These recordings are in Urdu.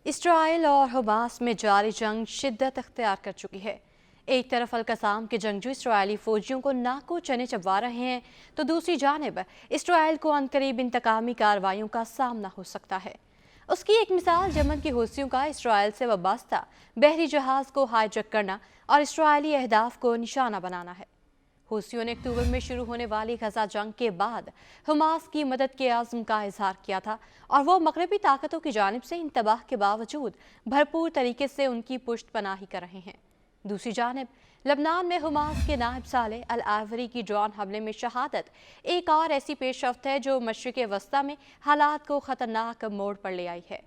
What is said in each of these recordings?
اسرائیل اور حماس میں جاری جنگ شدت اختیار کر چکی ہے۔ ایک طرف القسام کے جنگجو اسرائیلی فوجیوں کو ناکو چنے چبوا رہے ہیں تو دوسری جانب اسرائیل کو عنقریب انتقامی کارروائیوں کا سامنا ہو سکتا ہے۔ اس کی ایک مثال یمن کی حوثیوں کا اسرائیل سے وابستہ بحری جہاز کو ہائی جیک کرنا اور اسرائیلی اہداف کو نشانہ بنانا ہے۔ حوثیوں نے اکتوبر میں شروع ہونے والی غزہ جنگ کے بعد حماس کی مدد کے عزم کا اظہار کیا تھا اور وہ مغربی طاقتوں کی جانب سے انتباہ کے باوجود بھرپور طریقے سے ان کی پشت پناہی کر رہے ہیں۔ دوسری جانب لبنان میں حماس کے نائب صالح العاوری کی ڈرون حملے میں شہادت ایک اور ایسی پیش رفت ہے جو مشرق وسطی میں حالات کو خطرناک موڑ پر لے آئی ہے۔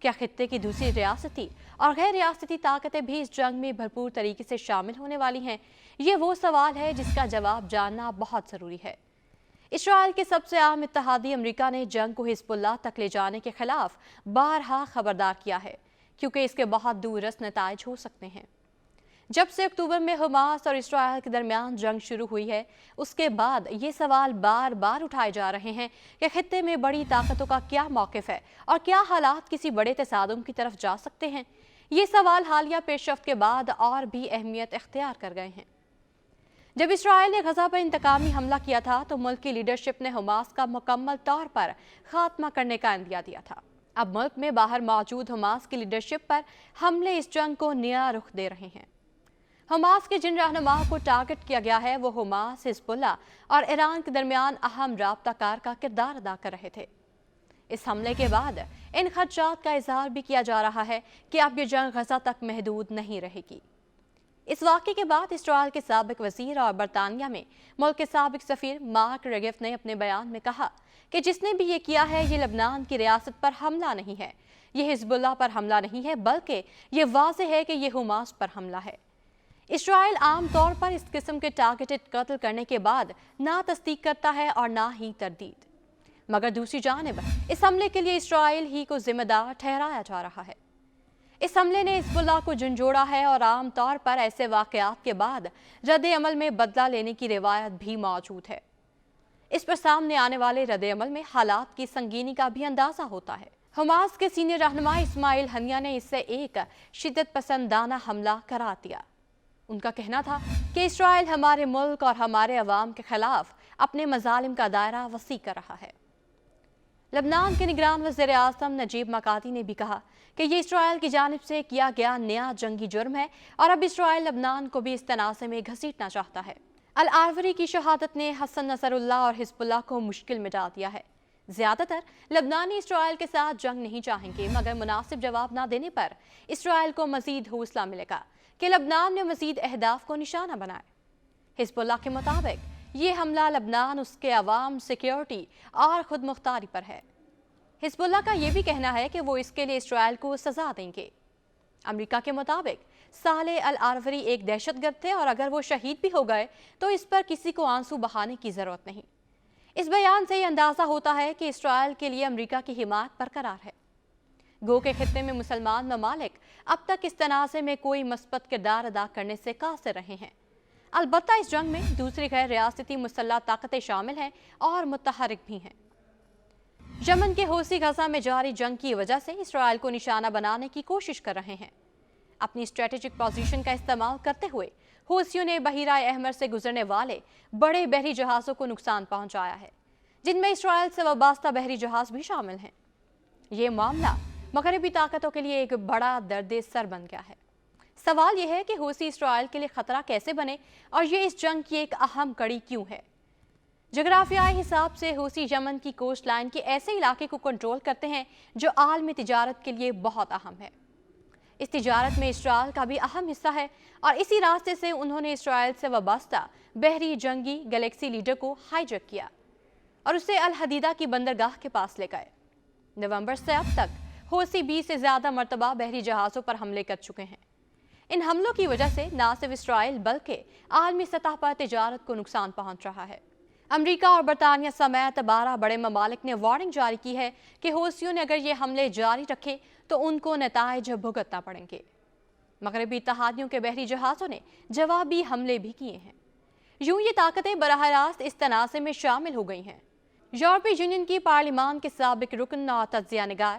کیا خطے کی دوسری ریاستی اور غیر ریاستی طاقتیں بھی اس جنگ میں بھرپور طریقے سے شامل ہونے والی ہیں؟ یہ وہ سوال ہے جس کا جواب جاننا بہت ضروری ہے۔ اسرائیل کے سب سے اہم اتحادی امریکہ نے جنگ کو حزب اللہ تک لے جانے کے خلاف بارہا خبردار کیا ہے، کیونکہ اس کے بہت دور رس نتائج ہو سکتے ہیں۔ جب سے اکتوبر میں حماس اور اسرائیل کے درمیان جنگ شروع ہوئی ہے، اس کے بعد یہ سوال بار بار اٹھائے جا رہے ہیں کہ خطے میں بڑی طاقتوں کا کیا موقف ہے اور کیا حالات کسی بڑے تصادم کی طرف جا سکتے ہیں۔ یہ سوال حالیہ پیش رفت کے بعد اور بھی اہمیت اختیار کر گئے ہیں۔ جب اسرائیل نے غزہ پر انتقامی حملہ کیا تھا تو ملک کی لیڈرشپ نے حماس کا مکمل طور پر خاتمہ کرنے کا عندیہ دیا تھا۔ اب ملک میں باہر موجود حماس کی لیڈرشپ پر حملے اس جنگ کو نیا رخ دے رہے ہیں۔ حماس کے جن رہنماؤں کو ٹارگٹ کیا گیا ہے وہ حماس، حزب اللہ اور ایران کے درمیان اہم رابطہ کار کا کردار ادا کر رہے تھے۔ اس حملے کے بعد ان خدشات کا اظہار بھی کیا جا رہا ہے کہ اب یہ جنگ غزہ تک محدود نہیں رہے گی۔ اس واقعے کے بعد اسرائیل کے سابق وزیر اور برطانیہ میں ملک کے سابق سفیر مارک ریگف نے اپنے بیان میں کہا کہ جس نے بھی یہ کیا ہے یہ لبنان کی ریاست پر حملہ نہیں ہے، یہ حزب اللہ پر حملہ نہیں ہے، بلکہ یہ واضح ہے کہ یہ حماس پر حملہ ہے۔ اسرائیل عام طور پر اس قسم کے ٹارگیٹڈ قتل کرنے کے بعد نہ تصدیق کرتا ہے اور نہ ہی تردید، مگر دوسری جانب اس حملے کے لیے اسرائیل ہی کو ذمہ دار ٹھہرایا جا رہا ہے۔ اس حملے نے حزب اللہ کو جھنجھوڑا ہے اور عام طور پر ایسے واقعات کے بعد رد عمل میں بدلہ لینے کی روایت بھی موجود ہے۔ اس پر سامنے آنے والے رد عمل میں حالات کی سنگینی کا بھی اندازہ ہوتا ہے۔ حماس کے سینئر رہنما اسماعیل ہنیہ نے اسے ایک شدت پسندانہ حملہ قرار دیا۔ ان کا کہنا تھا کہ اسرائیل ہمارے ملک اور ہمارے عوام کے خلاف اپنے مظالم کا دائرہ وسیع کر رہا ہے۔ لبنان کے نگران وزیر اعظم نجیب مکاتی نے بھی کہا کہ یہ اسرائیل کی جانب سے کیا گیا نیا جنگی جرم ہے اور اب اسرائیل لبنان کو بھی اس تنازع میں گھسیٹنا چاہتا ہے۔ العاوری کی شہادت نے حسن نصر اللہ اور حزب اللہ کو مشکل میں ڈال دیا ہے۔ زیادہ تر لبنانی اسرائیل کے ساتھ جنگ نہیں چاہیں گے، مگر مناسب جواب نہ دینے پر اسرائیل کو مزید حوصلہ ملے گا کہ لبنان میں مزید اہداف کو نشانہ بنائے۔ حزب اللہ کے مطابق یہ حملہ لبنان، اس کے عوام، سیکیورٹی اور خود مختاری پر ہے۔ حزب اللہ کا یہ بھی کہنا ہے کہ وہ اس کے لیے اسرائیل کو سزا دیں گے۔ امریکہ کے مطابق صالح العاوری ایک دہشت گرد تھے اور اگر وہ شہید بھی ہو گئے تو اس پر کسی کو آنسو بہانے کی ضرورت نہیں۔ اس بیان سے یہ اندازہ ہوتا ہے کہ اسرائیل کے لیے امریکہ کی حمایت برقرار ہے۔ گو کے خطے میں مسلمان ممالک اب تک اس تنازع میں کوئی مثبت کردار ادا کرنے سے قاصر رہے ہیں۔ البتہ اس جنگ میں دوسری غیر ریاستی مسلح طاقتیں شامل ہیں اور متحرک بھی ہیں۔ یمن کے حوثی غزہ میں جاری جنگ کی وجہ سے اسرائیل کو نشانہ بنانے کی کوشش کر رہے ہیں۔ اپنی اسٹریٹجک پوزیشن کا استعمال کرتے ہوئے حوثیوں نے بحیرہ احمر سے گزرنے والے بڑے بحری جہازوں کو نقصان پہنچایا ہے، جن میں اسرائیل سے وابستہ بحری جہاز بھی شامل ہیں۔ یہ معاملہ مغربی طاقتوں کے لیے ایک بڑا درد سر بن گیا ہے۔ سوال یہ ہے کہ حوثی اسرائیل کے لیے خطرہ کیسے بنے اور یہ اس جنگ کی ایک اہم کڑی کیوں ہے؟ جغرافیائی حساب سے حوثی یمن کی کوسٹ لائن کے ایسے علاقے کو کنٹرول کرتے ہیں جو عالمی تجارت کے لیے بہت اہم ہے۔ اس تجارت میں اسرائیل کا بھی اہم حصہ ہے اور اسی راستے سے انہوں نے اسرائیل سے وابستہ بحری جنگی گلیکسی لیڈر کو ہائی جیک کیا اور اسے الحدیدہ کی بندرگاہ کے پاس لے گئے۔ نومبر سے اب تک حوثی 20 سے زیادہ مرتبہ بحری جہازوں پر حملے کر چکے ہیں۔ ان حملوں کی وجہ سے نہ صرف اسرائیل بلکہ عالمی سطح پر تجارت کو نقصان پہنچ رہا ہے۔ امریکہ اور برطانیہ سمیت 12 بڑے ممالک نے وارننگ جاری کی ہے کہ حوثیوں نے اگر یہ حملے جاری رکھے تو ان کو نتائج بھگتنا پڑیں گے۔ مغربی اتحادیوں کے بحری جہازوں نے جوابی حملے بھی کیے ہیں۔ یوں یہ طاقتیں براہ راست اس تنازع میں شامل ہو گئی ہیں۔ یورپی یونین کی پارلیمان کے سابق رکن اور تجزیہ نگار